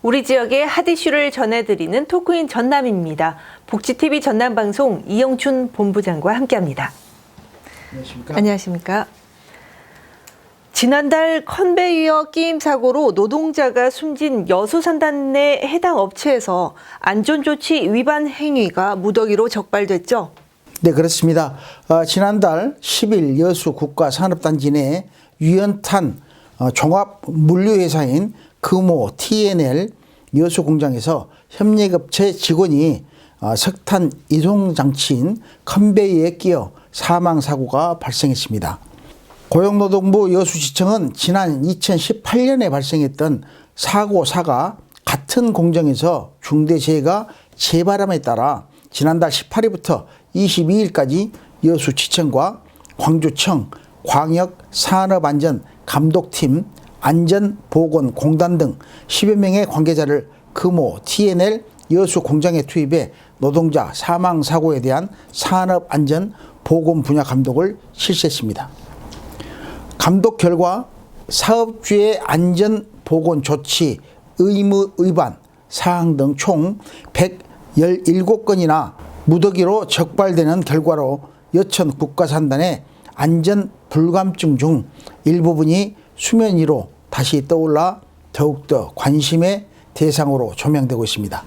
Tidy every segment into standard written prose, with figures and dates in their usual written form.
우리 지역의 핫 이슈를 전해드리는 토크인 전남입니다. 복지TV 전남방송 이영춘 본부장과 함께합니다. 안녕하십니까? 안녕하십니까? 지난달 컨베이어 끼임 사고로 노동자가 숨진 여수산단 내 해당 업체에서 안전조치 위반 행위가 무더기로 적발됐죠? 네, 그렇습니다. 지난달 10일 여수 국가산업단지 내 유연탄 종합물류회사인 금호 T&L 여수 공장에서 협력업체 직원이 석탄 이송장치인 컨베이어에 끼어 사망사고가 발생했습니다. 고용노동부 여수지청은 지난 2018년에 발생했던 사고사가 같은 공장에서 중대재해가 재발함에 따라 지난달 18일부터 22일까지 여수지청과 광주청, 광역산업안전감독팀, 안전보건공단 등 10여 명의 관계자를 금호 T&L 여수 공장에 투입해 노동자 사망사고에 대한 산업안전보건 분야 감독을 실시했습니다. 감독 결과 사업주의 안전보건조치 의무 위반 사항 등 총 117건이나 무더기로 적발되는 결과로 여천 국가산단의 안전불감증 중 일부분이 수면 위로 다시 떠올라 더욱더 관심의 대상으로 조명되고 있습니다.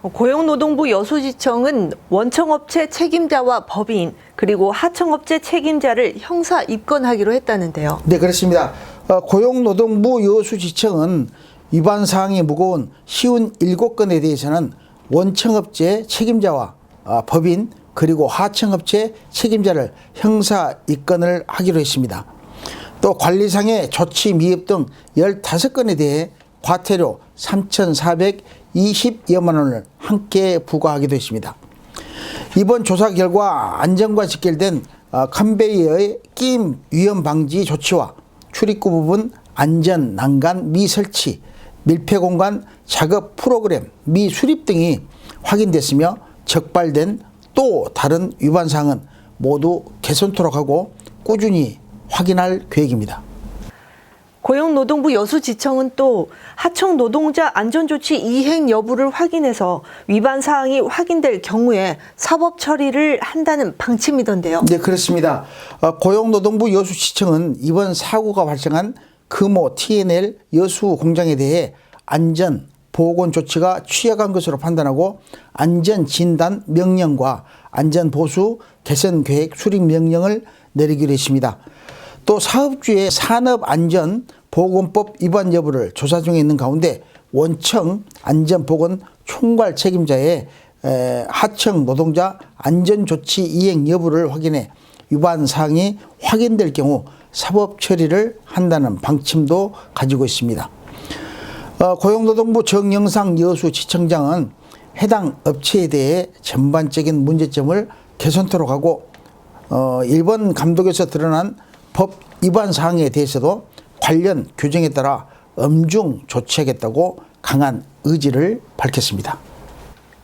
고용노동부 여수지청은 원청업체 책임자와 법인 그리고 하청업체 책임자를 형사 입건하기로 했다는데요. 네, 그렇습니다. 고용노동부 여수지청은 위반 사항이 무거운 쉬운 7건에 대해서는 원청업체 책임자와 법인 그리고 하청업체 책임자를 형사 입건을 하기로 했습니다. 또 관리상의 조치 미흡 등 15건에 대해 과태료 3,420여만 원을 함께 부과하기도 했습니다. 이번 조사 결과 안전과 직결된 컨베이어의 끼임 위험 방지 조치와 출입구 부분 안전 난간 미설치, 밀폐 공간 작업 프로그램 미수립 등이 확인됐으며 적발된 또 다른 위반 사항은 모두 개선토록 하고 꾸준히 확인할 계획입니다. 고용노동부 여수지청은 또 하청 노동자 안전조치 이행 여부를 확인해서 위반 사항이 확인될 경우에 사법 처리를 한다는 방침이던데요. 네, 그렇습니다. 고용노동부 여수지청은 이번 사고가 발생한 금호 T&L 여수 공장에 대해 안전 보건 조치가 취약한 것으로 판단하고 안전진단 명령과 안전보수 개선 계획 수립 명령을 내리기로 했습니다. 또 사업주의 산업안전보건법 위반 여부를 조사 중에 있는 가운데 원청 안전보건 총괄 책임자의 하청 노동자 안전조치 이행 여부를 확인해 위반 사항이 확인될 경우 사법 처리를 한다는 방침도 가지고 있습니다. 고용노동부 정영상 여수지청장은 해당 업체에 대해 전반적인 문제점을 개선토록 하고 일본 감독에서 드러난 법 위반 사항에 대해서도 관련 규정에 따라 엄중 조치하겠다고 강한 의지를 밝혔습니다.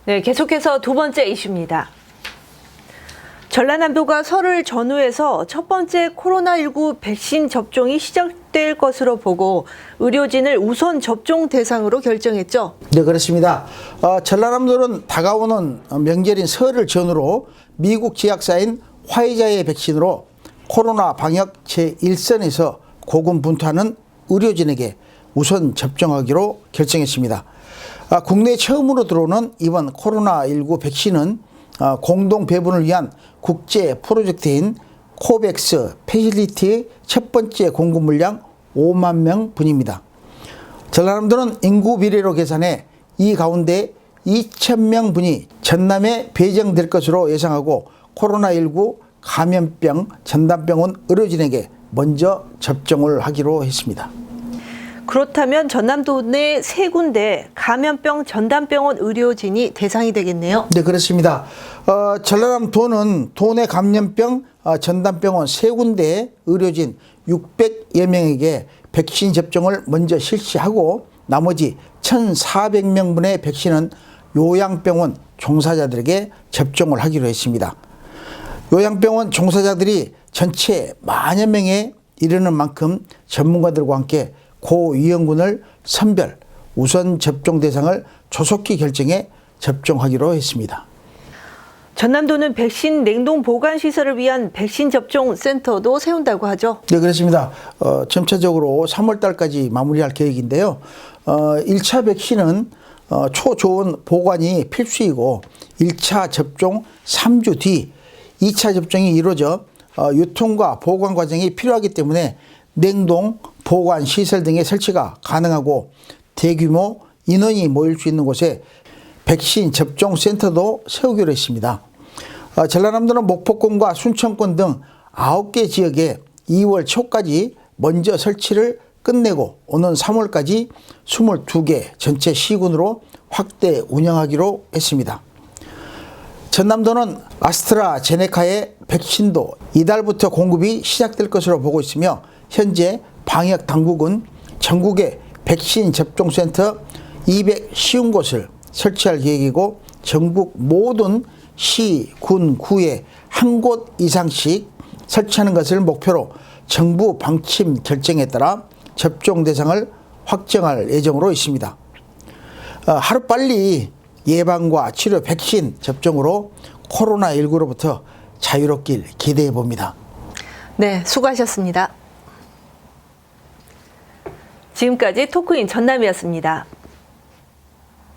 네, 계속해서 두 번째 이슈입니다. 전라남도가 설을 전후해서 첫 번째 코로나19 백신 접종이 시작될 것으로 보고 의료진을 우선 접종 대상으로 결정했죠. 네, 그렇습니다. 전라남도는 다가오는 명절인 설을 전후로 미국 제약사인 화이자의 백신으로 코로나 방역 제1선에서 고군분투하는 의료진에게 우선 접종하기로 결정했습니다. 국내 처음으로 들어오는 이번 코로나19 백신은 공동 배분을 위한 국제 프로젝트인 코백스 패실리티의 첫 번째 공급 물량 5만 명 분입니다. 전라남도는 인구 비례로 계산해 이 가운데 2,000명 분이 전남에 배정될 것으로 예상하고 코로나19 감염병 전담병원 의료진에게 먼저 접종을 하기로 했습니다. 그렇다면 전남도 내 3군데 감염병 전담병원 의료진이 대상이 되겠네요. 네, 그렇습니다. 전라남도는 도내 감염병 전담병원 3군데 의료진 600여 명에게 백신 접종을 먼저 실시하고 나머지 1,400명분의 백신은 요양병원 종사자들에게 접종을 하기로 했습니다. 요양병원 종사자들이 전체 만여 명에 이르는 만큼 전문가들과 함께 고위험군을 선별, 우선 접종 대상을 조속히 결정해 접종하기로 했습니다. 전남도는 백신 냉동 보관 시설을 위한 백신 접종 센터도 세운다고 하죠. 네, 그렇습니다. 전체적으로 3월 달까지 마무리할 계획인데요. 1차 백신은 초저온 보관이 필수이고 1차 접종 3주 뒤 2차 접종이 이루어져 유통과 보관 과정이 필요하기 때문에 냉동 보관 시설 등의 설치가 가능하고 대규모 인원이 모일 수 있는 곳에 백신 접종 센터도 세우기로 했습니다. 전라남도는 목포권과 순천권 등 9개 지역에 2월 초까지 먼저 설치를 끝내고 오는 3월까지 22개 전체 시군으로 확대 운영하기로 했습니다. 전남도는 아스트라제네카의 백신도 이달부터 공급이 시작될 것으로 보고 있으며 현재 방역 당국은 전국에 백신 접종센터 250곳을 설치할 계획이고 전국 모든 시, 군, 구에 한 곳 이상씩 설치하는 것을 목표로 정부 방침 결정에 따라 접종 대상을 확정할 예정으로 있습니다. 하루빨리 예방과 치료 백신 접종으로 코로나19로부터 자유롭길 기대해 봅니다. 네, 수고하셨습니다. 지금까지 토크인 전남이었습니다.